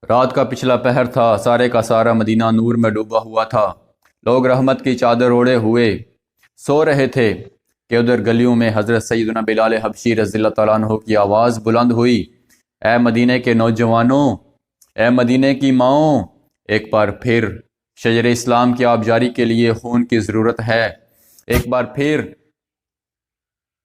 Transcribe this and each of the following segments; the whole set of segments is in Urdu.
رات کا پچھلا پہر تھا، سارے کا سارا مدینہ نور میں ڈوبا ہوا تھا۔ لوگ رحمت کی چادر اوڑے ہوئے سو رہے تھے کہ ادھر گلیوں میں حضرت سیدنا بلال حبشی رضی اللہ تعالیٰ عنہ کی آواز بلند ہوئی، اے مدینے کے نوجوانوں، اے مدینے کی ماؤں، ایک بار پھر شجر اسلام کی آبجاری کے لیے خون کی ضرورت ہے۔ ایک بار پھر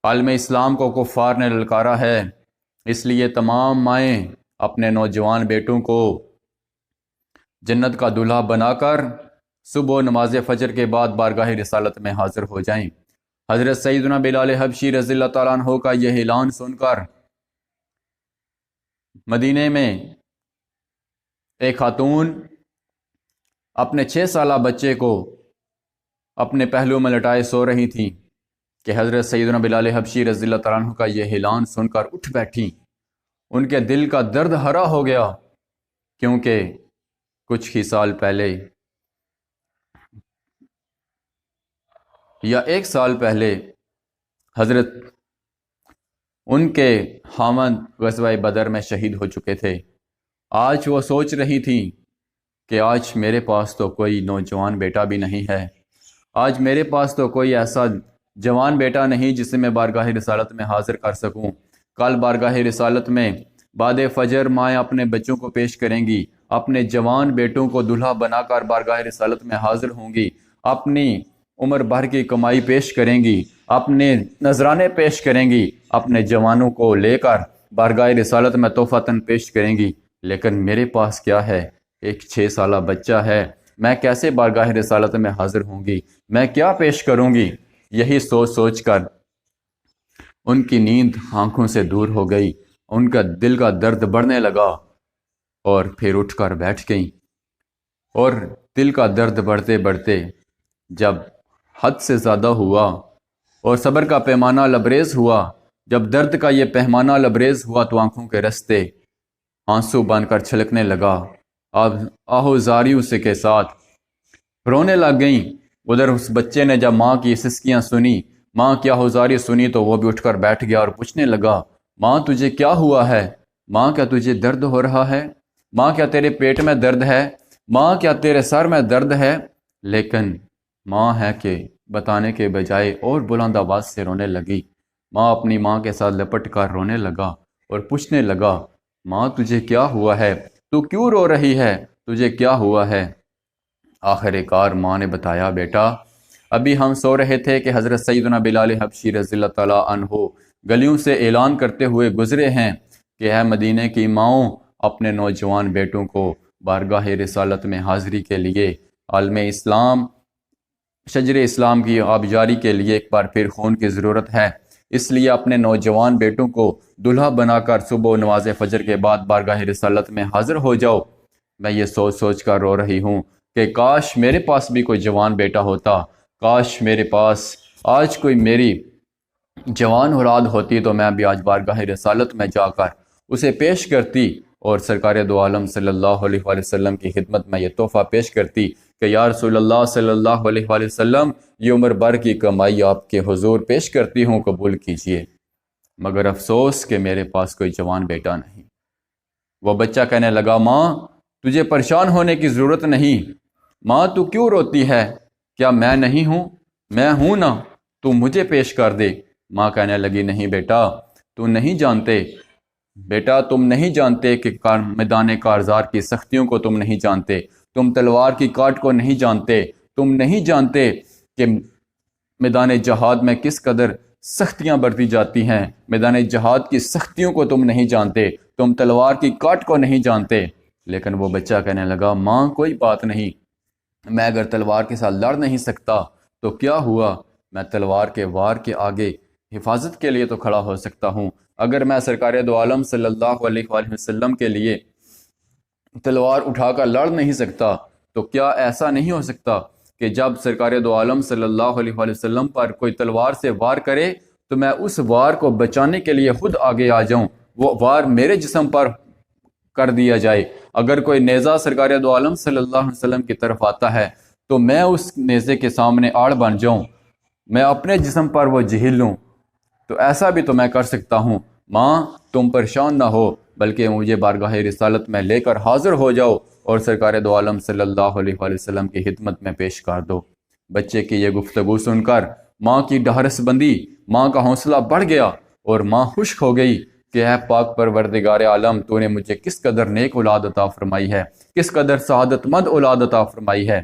عالم اسلام کو کفار نے للکارا ہے، اس لیے تمام مائیں اپنے نوجوان بیٹوں کو جنت کا دولہا بنا کر صبح نماز فجر کے بعد بارگاہ رسالت میں حاضر ہو جائیں۔ حضرت سیدنا بلال حبشی رضی اللہ تعالیٰ عنہ کا یہ اعلان سن کر مدینے میں ایک خاتون اپنے 6 سالہ بچے کو اپنے پہلو میں لٹائے سو رہی تھی کہ حضرت سیدنا بلال حبشی رضی اللہ تعالیٰ عنہ کا یہ اعلان سن کر اٹھ بیٹھی۔ ان کے دل کا درد ہرا ہو گیا، کیونکہ کچھ ہی سال پہلے یا 1 سال پہلے حضرت ان کے خاوند غزوہ بدر میں شہید ہو چکے تھے۔ آج وہ سوچ رہی تھی کہ آج میرے پاس تو کوئی نوجوان بیٹا بھی نہیں ہے، آج میرے پاس تو کوئی ایسا جوان بیٹا نہیں جسے میں بارگاہ رسالت میں حاضر کر سکوں۔ کل بارگاہ رسالت میں بعد فجر مائیں اپنے بچوں کو پیش کریں گی، اپنے جوان بیٹوں کو دلہا بنا کر بارگاہ رسالت میں حاضر ہوں گی، اپنی عمر بھر کی کمائی پیش کریں گی، اپنے نذرانے پیش کریں گی، اپنے جوانوں کو لے کر بارگاہ رسالت میں تحفتاً پیش کریں گی۔ لیکن میرے پاس کیا ہے؟ ایک 6 سالہ بچہ ہے، میں کیسے بارگاہ رسالت میں حاضر ہوں گی؟ میں کیا پیش کروں گی؟ یہی سوچ سوچ کر ان کی نیند آنکھوں سے دور ہو گئی، ان کا دل کا درد بڑھنے لگا اور پھر اٹھ کر بیٹھ گئیں۔ اور دل کا درد بڑھتے بڑھتے جب حد سے زیادہ ہوا اور صبر کا پیمانہ لبریز ہوا، جب درد کا یہ پیمانہ لبریز ہوا تو آنکھوں کے رستے آنسو بن کر چھلکنے لگا۔ اب آہوزاریوں سے کے ساتھ رونے لگ گئیں۔ ادھر اس بچے نے جب ماں کی سسکیاں سنی، ماں کی آہوزاری سنی تو وہ بھی اٹھ کر بیٹھ گیا اور پوچھنے لگا، ماں تجھے کیا ہوا ہے؟ ماں کیا تجھے درد ہو رہا ہے؟ ماں کیا تیرے پیٹ میں درد ہے؟ ماں کیا تیرے سر میں درد ہے؟ لیکن ماں ہے کہ بتانے کے بجائے اور بلند آواز سے رونے لگی۔ ماں اپنی ماں کے ساتھ لپٹ کر رونے لگا اور پوچھنے لگا، ماں تجھے کیا ہوا ہے؟ تو کیوں رو رہی ہے؟ تجھے کیا ہوا ہے؟ آخر کار ماں نے بتایا، بیٹا ابھی ہم سو رہے تھے کہ حضرت سیدنا بلال حبشی رضی اللہ تعالیٰ عنہ گلیوں سے اعلان کرتے ہوئے گزرے ہیں کہ اے مدینے کی ماؤں، اپنے نوجوان بیٹوں کو بارگاہ رسالت میں حاضری کے لیے عالم اسلام شجر اسلام کی آبجاری کے لیے ایک بار پھر خون کی ضرورت ہے، اس لیے اپنے نوجوان بیٹوں کو دلہا بنا کر صبح نماز فجر کے بعد بارگاہ رسالت میں حاضر ہو جاؤ۔ میں یہ سوچ سوچ کر رو رہی ہوں کہ کاش میرے پاس بھی کوئی جوان بیٹا ہوتا، کاش میرے پاس آج کوئی میری جوان اولاد ہوتی تو میں بھی آج بارگاہ رسالت میں جا کر اسے پیش کرتی اور سرکار دو عالم صلی اللہ علیہ وآلہ وسلم کی خدمت میں یہ تحفہ پیش کرتی کہ یا رسول اللہ صلی اللہ علیہ وآلہ وسلم، یہ عمر بھر کی کمائی آپ کے حضور پیش کرتی ہوں، قبول کیجئے۔ مگر افسوس کہ میرے پاس کوئی جوان بیٹا نہیں۔ وہ بچہ کہنے لگا، ماں تجھے پریشان ہونے کی ضرورت نہیں، ماں تو کیوں روتی ہے؟ کیا میں نہیں ہوں؟ میں ہوں نا، تو مجھے پیش کر دے۔ ماں کہنے لگی، نہیں بیٹا، تو نہیں جانتے، بیٹا تم نہیں جانتے کہ میدان کارزار کی سختیوں کو تم نہیں جانتے، تم تلوار کی کاٹ کو نہیں جانتے، تم نہیں جانتے کہ میدان جہاد میں کس قدر سختیاں برتی جاتی ہیں، میدان جہاد کی سختیوں کو تم نہیں جانتے، تم تلوار کی کاٹ کو نہیں جانتے۔ لیکن وہ بچہ کہنے لگا، ماں کوئی بات نہیں، میں اگر تلوار کے ساتھ لڑ نہیں سکتا تو کیا ہوا، میں تلوار کے وار کے آگے حفاظت کے لیے تو کھڑا ہو سکتا ہوں۔ اگر میں سرکار دو عالم صلی اللہ علیہ وآلہ وسلم کے لیے تلوار اٹھا کر لڑ نہیں سکتا تو کیا ایسا نہیں ہو سکتا کہ جب سرکار دو عالم صلی اللہ علیہ وآلہ وسلم پر کوئی تلوار سے وار کرے تو میں اس وار کو بچانے کے لیے خود آگے آ جاؤں، وہ وار میرے جسم پر کر دیا جائے۔ اگر کوئی نیزہ سرکار دو عالم صلی اللہ علیہ وسلم کی طرف آتا ہے تو میں اس نیزے کے سامنے آڑ بن جاؤں، میں اپنے جسم پر وہ جھیل لوں، تو ایسا بھی تو میں کر سکتا ہوں۔ ماں تم پریشان نہ ہو، بلکہ مجھے بارگاہ رسالت میں لے کر حاضر ہو جاؤ اور سرکار دو عالم صلی اللہ علیہ وآلہ وسلم کی خدمت میں پیش کر دو۔ بچے کی یہ گفتگو سن کر ماں کی ڈھارس بندی، ماں کا حوصلہ بڑھ گیا اور ماں خشک ہو گئی کہ اے پاک پروردگار عالم، تو نے مجھے کس قدر نیک اولاد عطا فرمائی ہے، کس قدر سعادت مند اولاد عطا فرمائی ہے۔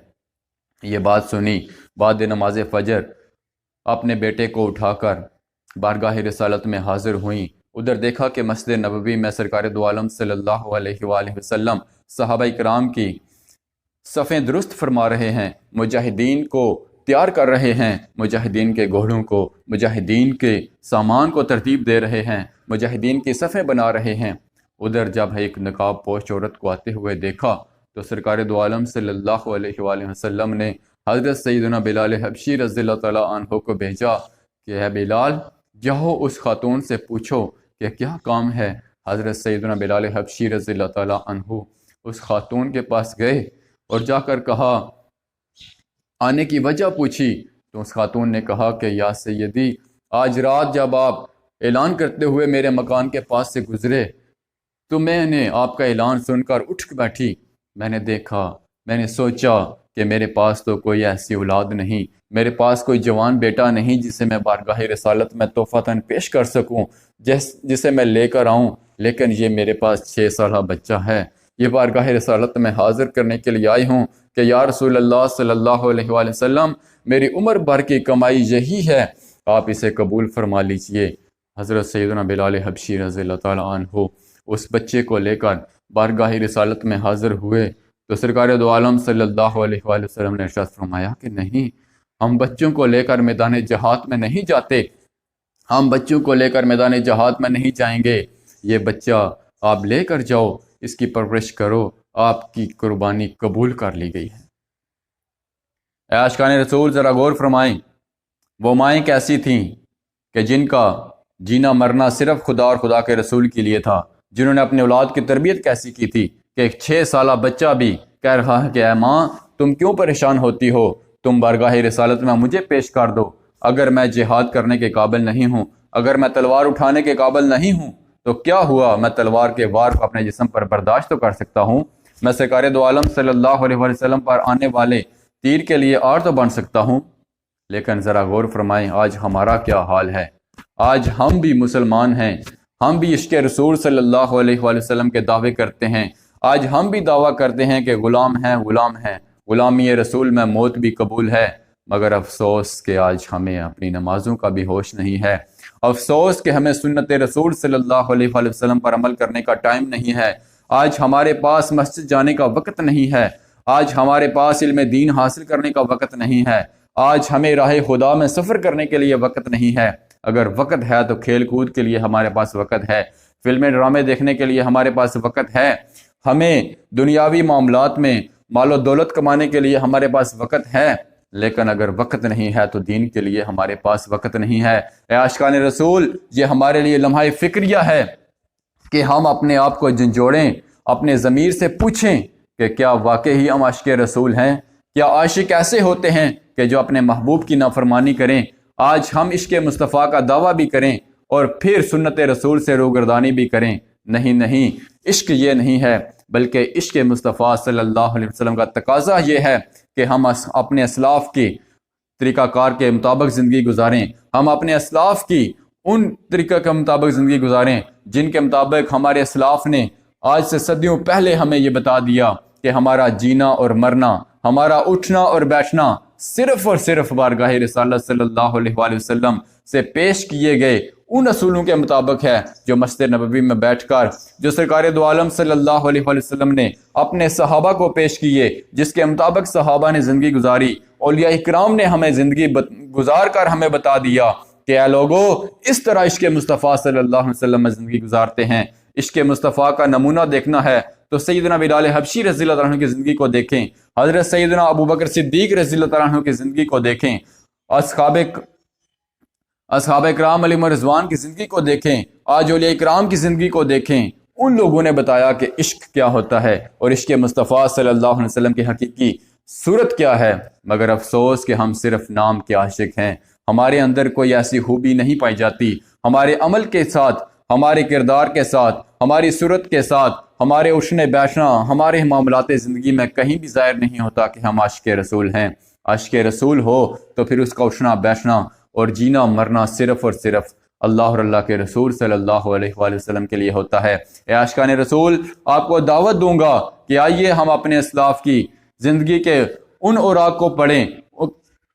یہ بات سنی، بعد نماز فجر اپنے بیٹے کو اٹھا کر بارگاہ رسالت میں حاضر ہوئیں۔ ادھر دیکھا کہ مسجد نبوی میں سرکار دو عالم صلی اللہ علیہ وآلہ وسلم صحابہ کرام کی صفیں درست فرما رہے ہیں، مجاہدین کو تیار کر رہے ہیں، مجاہدین کے گھوڑوں کو، مجاہدین کے سامان کو ترتیب دے رہے ہیں، مجاہدین کی صفیں بنا رہے ہیں۔ ادھر جب ایک نقاب پوش عورت کو آتے ہوئے دیکھا تو سرکار دو عالم صلی اللہ علیہ وآلہ وسلم نے حضرت سیدنا بلال حبشی رضی اللہ تعالیٰ عنہ کو بھیجا کہ اے بلال، جاؤ اس خاتون سے پوچھو کہ کیا کام ہے۔ حضرت سیدنا بلال حبشی رضی اللہ تعالیٰ عنہ اس خاتون کے پاس گئے اور جا کر کہا، آنے کی وجہ پوچھی تو اس خاتون نے کہا کہ یا سیدی، آج رات جب آپ اعلان کرتے ہوئے میرے مکان کے پاس سے گزرے تو میں نے آپ کا اعلان سن کر اٹھ بیٹھی۔ میں نے دیکھا، میں نے سوچا کہ میرے پاس تو کوئی ایسی اولاد نہیں، میرے پاس کوئی جوان بیٹا نہیں جسے میں بارگاہ رسالت میں تحفتاً پیش کر سکوں، جسے میں لے کر آؤں، لیکن یہ میرے پاس 6 سالہ بچہ ہے۔ یہ بارگاہ رسالت میں حاضر کرنے کے لیے آئی ہوں کہ یا رسول اللہ صلی اللہ علیہ وآلہ وسلم، میری عمر بھر کی کمائی یہی ہے، آپ اسے قبول فرما لیجئے۔ حضرت سیدنا بلال حبشی رضی اللہ تعالیٰ عنہ اس بچے کو لے کر بارگاہ رسالت میں حاضر ہوئے تو سرکار دو عالم صلی اللہ علیہ وآلہ وسلم نے ارشاد فرمایا کہ نہیں، ہم بچوں کو لے کر میدان جہاد میں نہیں جاتے، ہم بچوں کو لے کر میدان جہاد میں نہیں جائیں گے، یہ بچہ آپ لے کر جاؤ، اس کی پرورش کرو، آپ کی قربانی قبول کر لی گئی ہے۔ اے عاشقان رسول، ذرا غور فرمائیں، وہ مائیں کیسی تھیں کہ جن کا جینا مرنا صرف خدا اور خدا کے رسول کے لیے تھا، جنہوں نے اپنے اولاد کی تربیت کیسی کی تھی کہ ایک 6 سالہ بچہ بھی کہہ رہا ہے کہ اے ماں، تم کیوں پریشان ہوتی ہو، تم بارگاہ رسالت میں مجھے پیش کر دو، اگر میں جہاد کرنے کے قابل نہیں ہوں، اگر میں تلوار اٹھانے کے قابل نہیں ہوں تو کیا ہوا، میں تلوار کے وار کو اپنے جسم پر برداشت تو کر سکتا ہوں، میں سرکار دو عالم صلی اللہ علیہ وسلم پر آنے والے تیر کے لیے آڑ تو بن سکتا ہوں۔ لیکن ذرا غور فرمائیں، آج ہمارا کیا حال ہے۔ آج ہم بھی مسلمان ہیں، ہم بھی عشق رسول صلی اللہ علیہ وآلہ وسلم کے دعوے کرتے ہیں، آج ہم بھی دعویٰ کرتے ہیں کہ غلام ہیں، غلام ہیں، غلامی رسول میں موت بھی قبول ہے، مگر افسوس کہ آج ہمیں اپنی نمازوں کا بھی ہوش نہیں ہے، افسوس کہ ہمیں سنت رسول صلی اللہ علیہ وآلہ وسلم پر عمل کرنے کا ٹائم نہیں ہے، آج ہمارے پاس مسجد جانے کا وقت نہیں ہے، آج ہمارے پاس علم دین حاصل کرنے کا وقت نہیں ہے، آج ہمیں راہ خدا میں سفر کرنے کے لیے وقت نہیں ہے۔ اگر وقت ہے تو کھیل کود کے لیے ہمارے پاس وقت ہے، فلمیں ڈرامے دیکھنے کے لیے ہمارے پاس وقت ہے، ہمیں دنیاوی معاملات میں مال و دولت کمانے کے لیے ہمارے پاس وقت ہے، لیکن اگر وقت نہیں ہے تو دین کے لیے ہمارے پاس وقت نہیں ہے۔ اے عاشقان رسول، یہ ہمارے لیے لمحہ فکریہ ہے کہ ہم اپنے آپ کو جھنجھوڑیں، اپنے ضمیر سے پوچھیں کہ کیا واقعی ہم عاشق رسول ہیں؟ کیا عاشق ایسے ہوتے ہیں کہ جو اپنے محبوب کی نافرمانی کریں؟ آج ہم عشق مصطفیٰ کا دعویٰ بھی کریں اور پھر سنت رسول سے روگردانی بھی کریں۔ نہیں، عشق یہ نہیں ہے، بلکہ عشق مصطفیٰ صلی اللہ علیہ وسلم کا تقاضا یہ ہے کہ ہم اپنے اسلاف کی طریقہ کار کے مطابق زندگی گزاریں، ہم اپنے اسلاف کی ان طریقہ کے مطابق زندگی گزاریں جن کے مطابق ہمارے اسلاف نے آج سے صدیوں پہلے ہمیں یہ بتا دیا کہ ہمارا جینا اور مرنا، ہمارا اٹھنا اور بیٹھنا صرف اور صرف بارگاہ رسالت صلی اللہ علیہ وآلہ وسلم سے پیش کیے گئے ان اصولوں کے مطابق ہے جو مسجد نبوی میں بیٹھ کر جو سرکار دو عالم صلی اللہ علیہ وآلہ وسلم نے اپنے صحابہ کو پیش کیے، جس کے مطابق صحابہ نے زندگی گزاری، اولیاء اکرام نے ہمیں زندگی گزار کر ہمیں بتا دیا کہ اے لوگو، اس طرح عشق مصطفیٰ صلی اللہ علیہ وسلم میں زندگی گزارتے ہیں۔ عشق مصطفیٰ کا نمونہ دیکھنا ہے تو سیدنا بلال حبشی رضی اللہ عنہ کی زندگی کو دیکھیں، حضرت سیدنا ابوبکر صدیق رضی اللہ عنہ کی زندگی کو دیکھیں، اصحاب اکرام علیہم رضوان کی زندگی کو دیکھیں، آج اولیاء اکرام کی زندگی کو دیکھیں۔ ان لوگوں نے بتایا کہ عشق کیا ہوتا ہے اور عشق مصطفیٰ صلی اللہ علیہ وسلم کی حقیقی صورت کیا ہے، مگر افسوس کہ ہم صرف نام کے عاشق ہیں، ہمارے اندر کوئی ایسی خوبی نہیں پائی جاتی، ہمارے عمل کے ساتھ ہمارے کردار کے ساتھ، ہماری صورت کے ساتھ، ہمارے اٹھنے بیٹھنا، ہمارے معاملات زندگی میں کہیں بھی ظاہر نہیں ہوتا کہ ہم عاشق رسول ہیں۔ عاشق رسول ہو تو پھر اس کا اٹھنا بیٹھنا اور جینا مرنا صرف اور صرف اللہ اور اللہ کے رسول صلی اللہ علیہ وآلہ وسلم کے لیے ہوتا ہے۔ اے عاشقان رسول، آپ کو دعوت دوں گا کہ آئیے ہم اپنے اسلاف کی زندگی کے ان اوراق کو پڑھیں،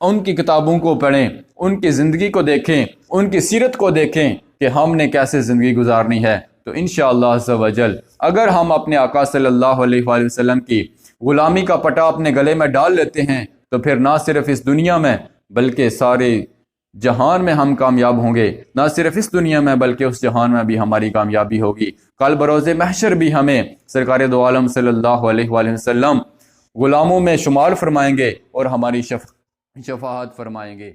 ان کی کتابوں کو پڑھیں، ان کی زندگی کو دیکھیں، ان کی سیرت کو دیکھیں کہ ہم نے کیسے زندگی گزارنی ہے۔ تو انشاءاللہ عز و جل اگر ہم اپنے آقا صلی اللہ علیہ وآلہ وسلم کی غلامی کا پٹا اپنے گلے میں ڈال لیتے ہیں تو پھر نہ صرف اس دنیا میں بلکہ سارے جہان میں ہم کامیاب ہوں گے۔ نہ صرف اس دنیا میں بلکہ اس جہان میں بھی ہماری کامیابی ہوگی۔ کل بروز محشر بھی ہمیں سرکار دو عالم صلی اللہ علیہ وآلہ وسلم غلاموں میں شمار فرمائیں گے اور ہماری شفاعت فرمائیں گے۔